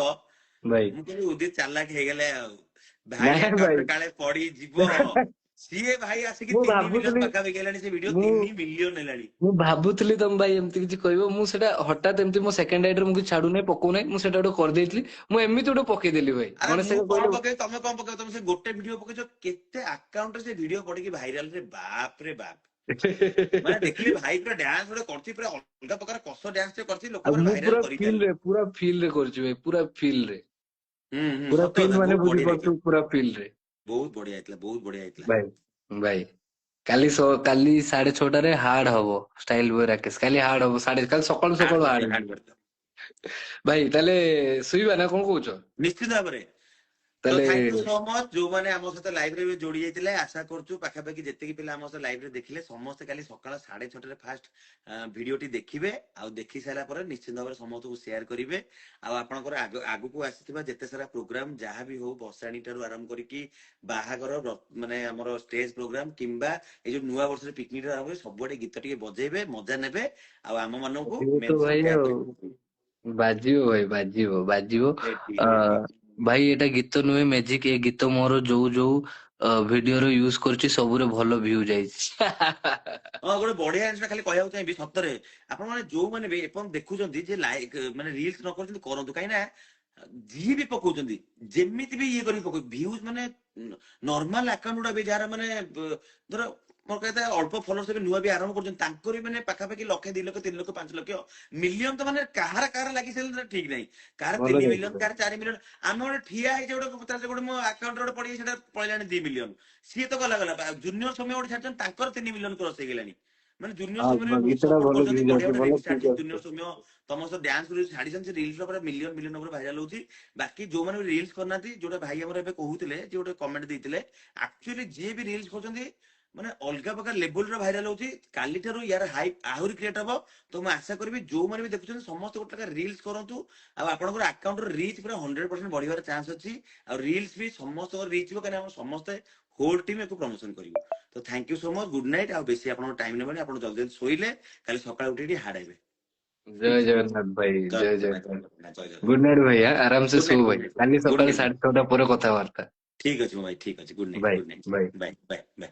Speaker 2: ଭାଇ
Speaker 1: ମୁଁ କହିଲି ଉଦିତ ଚାଲାକ ହେଇଗଲେ ଆଉ, ଭାଇ
Speaker 2: ନାଇଁ ଭାଇ
Speaker 1: ଆକାଉଣ୍ଟରେ କାଳେ ପଡିଯିବ। ସିଏ ଭାଇ ଆସିକି
Speaker 2: ମୁଁ
Speaker 1: 3 ମିଲିୟନ
Speaker 2: ଭାବୁଥିଲି
Speaker 1: ପାଖାପାଖି ହେଲାଣି, ସେ ଭିଡିଓ
Speaker 2: ମୁଁ
Speaker 1: 3 ମିଲିୟନ ହେଲାଣି।
Speaker 2: ମୁଁ ଭାବୁଥିଲି ତମେ ଭାଇ ଏମିତି କିଛି କହିବ, ମୁଁ ସେଟା ହଠାତ୍ ଏମିତି ମୋ ସେକେଣ୍ଡ ଆଇଡରେ ମୁଁ କିଛି ଛାଡୁନାହିଁ ପକଉନାହିଁ, ମୁଁ ସେଟା ଗୋଟେ କରିଦେଇଥିଲି। ମୁଁ ଏମିତି ଗୋଟେ ପକେଇଦେଲି ଭାଇ,
Speaker 1: ଆରେ
Speaker 2: ଗଣେଶ
Speaker 1: ମୁଁ
Speaker 2: ଭାଇ
Speaker 1: କଣ
Speaker 2: କହିଲେ
Speaker 1: ପକେଇବି, ତମେ କଣ ପକେଇବ? ତମେ ସେ ଗୋଟେ ଭିଡିଓ ପକେଇଛ, କେତେ ଆକାଉଣ୍ଟରେ ସେ ଭିଡିଓ ପଡିକି ଭାଇରାଲ ରେ ବାପ ରେ ବାପ। ମାନେ ଦେଖିଲି ଭାଇ ପୁରା ଡ୍ୟାନ୍ସ ଗୋଟେ କରିଛି, ପୁରା ଅଲଗା ପ୍ରକାର କଷ ଡ୍ୟାନ୍ସ ଟେ କରିଛି,
Speaker 2: ଆଉ
Speaker 1: ଲୋକମାନେ
Speaker 2: ମୁଁ
Speaker 1: ଭାଇରାଲ କରିଚାଲିଲେ।
Speaker 2: ପୁରା ଫିଲ୍ ରେ କରିଛି ଭାଇ, ପୁରା ଫିଲ୍ ରେ। ପୁରା
Speaker 1: ସତ
Speaker 2: ଫିଲ୍
Speaker 1: କଥା
Speaker 2: ମାନେ
Speaker 1: ବହୁତ ବଢିଆ ହେଇଥିଲା,
Speaker 2: ବୁଝିପାରୁଛୁ, ପୁରା ଫିଲ୍ ରେ।
Speaker 1: ବହୁତ ବଢିଆ ହେଇଥିଲା, ବହୁତ ବଢିଆ ହେଇଥିଲା।
Speaker 2: ଭାଇ ଭାଇ କାଲି 6:30 ହାର୍ଡ ହବ ଷ୍ଟାଇଲ ବୟ ରାକେଶ, କାଲି ହାର୍ଡ ହବ କାଲି ସକାଳୁ
Speaker 1: ହାର୍ଡ
Speaker 2: ସକାଳୁ
Speaker 1: କରିଦିଅ
Speaker 2: ହାର୍ଡ
Speaker 1: ହାର୍ଡ
Speaker 2: ହେଇଯିବ।
Speaker 1: କରିଦିଅ
Speaker 2: ଭାଇ ତାହେଲେ ଶୋଇବା ନା କଣ କହୁଛ?
Speaker 1: ନିଶ୍ଚିତ ଭାବରେ। ତ
Speaker 2: ତାହେଲେ
Speaker 1: ଥ୍ୟାଙ୍କ ୟୁ ସୋ ମଚ ଯୋଉମାନେ ଆମ ସହିତ ଲାଇଭରେ ବି ଯୋଡି ଯାଇଥିଲେ। ଆଶା କରୁଛୁ ପାଖାପାଖି ଯେତିକି ପିଲା ଆମ ସହିତ ଲାଇଭରେ ଦେଖିଲେ, ସମସ୍ତେ କାଲି ସକାଳ 6:30ରେ ଫାଷ୍ଟ ଭିଡିଓଟି ଦେଖିବେ। ଆଉ ଦେଖି ସାରିଲା ପରେ ନିଶ୍ଚିତ ଭାବରେ ସମସ୍ତଙ୍କୁ ସେୟାର କରିବେ। ଆଉ ଆପଣଙ୍କର ଆଗକୁ ଆସିଥିବା ଯେତେ ସାରା ପ୍ରୋଗ୍ରାମ ଯାହା ବି ହଉ, ଭସାଣୀ ଠାରୁ ଆରମ୍ଭ କରିକି ବାହାଘର, ମାନେ ଆମର ଷ୍ଟେଜ ପ୍ରୋଗ୍ରାମ, କିମ୍ବା ଏଇ ଯୋଉ ନୂଆ ବର୍ଷରେ ପିକନିକ ଠାରୁ ଆରମ୍ଭ କରି ସବୁଆଡେ ଗୀତ ଟିକେ ବଜେଇବେ, ମଜା ନେବେ, ଆଉ ଆମ ମାନଙ୍କୁ
Speaker 2: ବାଜିବ ତ
Speaker 1: ମେନସନ
Speaker 2: ଭାଇ
Speaker 1: ଟ୍ୟାଗ
Speaker 2: ଆଉ,
Speaker 1: କରିବେ।
Speaker 2: ବାଜିବ ଭାଇ, ବାଜିବ ବାଜିବ।
Speaker 1: ରେଡି
Speaker 2: ଆ
Speaker 1: ରେଡି।
Speaker 2: ଭାଇ ଏଟା ଗୀତ ନୁହେଁ ମ୍ୟାଜିକ, ଏ ଗୀତ ମୋର ଯୋଉ ଭିଡିଓରେ ୟୁଜ କରୁଛି ସବୁରେ ଭଲ ଭିଉ ଯାଇଛି।
Speaker 1: ହଁ ଗୋଟେ ବଢିଆ ଜିନିଷ ଖାଲି କହିବାକୁ ଚାହିଁବି ସତରେ ଆପଣ ମାନେ ଯୋଉମାନେ ବି ଏପର୍ଯ୍ୟନ୍ତ ଦେଖୁଛନ୍ତି ଯେ ଲାଇକ୍ ମାନେ ରିଲ୍ସ ନ କରୁଛନ୍ତି କରନ୍ତୁ କାହିଁକି ନା ଯିଏ ବି ପକଉଛନ୍ତି ଯେମିତି ବି ଇଏ କରିକି ପକଉ ଭିଉଜ ମାନେ ନର୍ମାଲ ଆକାଉଣ୍ଟ ଗୁଡା ବି ଯାହାର ମାନେ ଧର ମୋର କହିବା ଅଳ୍ପ ଫଲୋର୍ସ ଏବେ ନୂଆ ବି ଆରମ୍ଭ କରୁଛନ୍ତି ତାଙ୍କର ବି ମାନେ ପାଖାପାଖି ଲକ୍ଷେ 2 ଲକ୍ଷ 3 ଲକ୍ଷ 5 ଲକ୍ଷ ମିଲିୟନ ତ ମାନେ କାହାର ଲାଗି ସାରିଲେ ଠିକ ନାହିଁ କାହାର
Speaker 2: ଭଲ
Speaker 1: 3 ମିଲିୟନ
Speaker 2: ଯାଇଛି।
Speaker 1: କାହାର 4 ମିଲିୟନ ଆମେ ଗୋଟେ ଠିଆ ହେଇଛେ ଗୋଟେ ପଚାଶ ଗୋଟେ ମୋ ଆକାଉଣ୍ଟରେ ଗୋଟେ ପଡିକି ସେଟା ପଳେଇଲାଣି 2 ମିଲିୟନ ସିଏ ତ ଗଲା ଜୁନିୟର ସମୟ ଗୋଟେ ଛାଡିଛନ୍ତି ତାଙ୍କର 3 ମିଲିୟନ କ୍ରସ ହେଇଗଲାଣି ମାନେ ଜୁନିୟର ସୌମ୍ୟ ବି ବହୁତ
Speaker 2: ଗୀତଟା
Speaker 1: ସପୋର୍ଟ
Speaker 2: ଭଲ
Speaker 1: କରୁଛନ୍ତି
Speaker 2: ଭ୍ୟୁଜ
Speaker 1: ବଢିଆ
Speaker 2: ଅଛି,
Speaker 1: ଗୋଟେ
Speaker 2: ଭଲ
Speaker 1: ରିଲ୍ସ
Speaker 2: ପିକ୍
Speaker 1: ଛାଡିଛନ୍ତି
Speaker 2: ଅଛି।
Speaker 1: ଜୁନିୟର ସୌମ୍ୟ ତମ ସହ ଡ୍ୟାନ୍ସ କରି ଛାଡିଛନ୍ତି ସେ ରିଲ୍ସ ପୁରା ମିଲିୟନ ମିଲିୟନ ଉପରେ ଭାଇରାଲ ହଉଛି ବାକି ଯୋଉମାନେ ବି ରିଲ୍ସ କରିନାହାନ୍ତି ଯୋଉଟା ଭାଇ ଆମର ଏବେ କହୁଥିଲେ ଯେ ଗୋଟେ କମେଣ୍ଟ ଦେଇଥିଲେ ଆକ୍ଚୁଆଲି ଯିଏ ବି ରିଲ୍ସ କରୁଛନ୍ତି ମାନେ ଅଲଗା ପ୍ରକାର ଲେବୁଲର ଭାଇରାଲ ହଉଛି କାଲିଠାରୁ ୟାର ହାଇପ୍ ଆହୁରି କ୍ରିଏଟ ହବ ତ ମୁଁ ଆଶା କରିବି ଯୋଉମାନେ ବି ଦେଖୁଛନ୍ତି ସମସ୍ତେ ଗୋଟେ ପ୍ରକାର ରିଲ୍ସ କରନ୍ତୁ ଆଉ ଆପଣଙ୍କର ଆକାଉଣ୍ଟର ରିଚ୍ ପୁରା 100% ବଢିବାର ଚାନ୍ସ ଅଛି ଆଉ ରିଲ୍ସ ବି ସମସ୍ତଙ୍କର ରିଚ୍ ଯିବ କାହିଁକି ଆମର ସମସ୍ତେ ହୋଲ୍ ଟିମ୍ ୟାକୁ ପ୍ରମୋସନ କରିବୁ ତ thank you so much good night ଆଉ ବେଶୀ ଆପଣଙ୍କ ଟାଇମ ନେବେନି ଆପଣ ଜଲ୍ଦି ଜଲ୍ଦି ଶୋଇଲେ କାଲି ସକାଳେ ଉଠି ଟିକେ ହାର୍ଡ ହେବେ
Speaker 2: ଜୟ ଜଗନ୍ନାଥ ଭାଇ,
Speaker 1: ଜୟ
Speaker 2: ଜୟ
Speaker 1: ଜଗନ୍ନାଥ
Speaker 2: ଜଗନ୍ନାଥ।
Speaker 1: ଜୟ
Speaker 2: ଗୁଡ
Speaker 1: ଜଗନ୍ନାଥ
Speaker 2: ନାଇଟ୍ ଭାଇ, ଆରାମ ସେ
Speaker 1: ଗୁଡ୍
Speaker 2: ଶୋ
Speaker 1: ନାଇଟ୍
Speaker 2: ଭାଇ, କାଲି
Speaker 1: ଗୁଡ୍
Speaker 2: ସକାଳେ
Speaker 1: ନାଇଟ୍
Speaker 2: 6:30 ପରେ କଥାବାର୍ତ୍ତା।
Speaker 1: ଠିକ ଅଛି ମୋ ଭାଇ ଠିକ ଅଛି good night
Speaker 2: bye
Speaker 1: good night
Speaker 2: bye.
Speaker 1: Bye bye bye